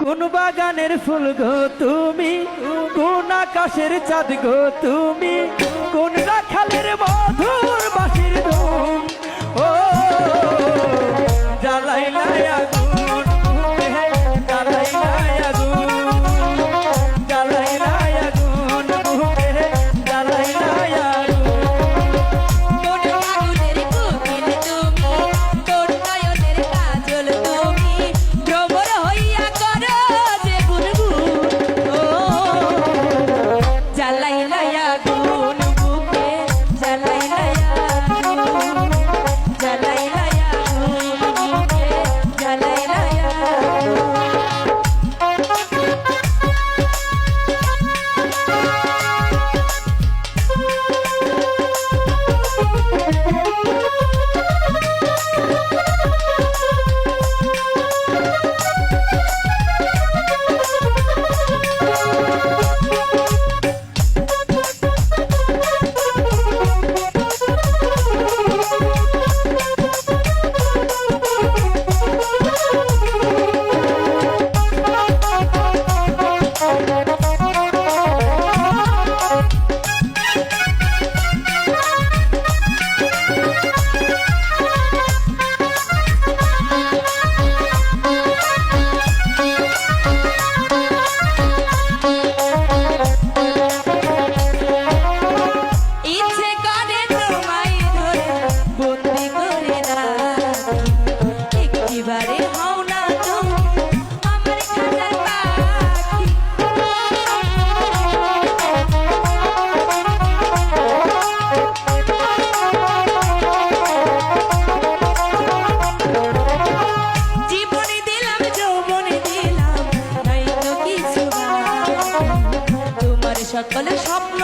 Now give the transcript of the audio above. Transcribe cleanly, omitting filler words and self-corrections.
কোন বাগানের ফুল গো তুমি, কোন আকাশের চাঁদ গো তুমি, কোন রাখালের মধুর বাঁশির ধুম। ও জ্বালাইলাই আগুন, জ্বালাইলাই আগুন, জ্বালাইলাই আগুন, জ্বালাইলাই আগুন। কোন আগুনের কোকিল তুমি, কোন নয়নের কাজল তুমি, ভ্রমর হইয়া করো যে গুনগুন। ও জ্বালাইলাই আগুন বুকে, জ্বালাইলাই আগুন, জ্বালাইলাই আগুন বুকে, জ্বালাইলাই আগুন। ইচ্ছে করে তোমায় ধরে বন্দি করে রাখি, একটিবারে হও না তুমি আমার খাঁচার পাখি। জীবনে দিলাম যৌবনে দিলাম, নাই তো কিছু বাকি। তোমার সকল স্বপ্ন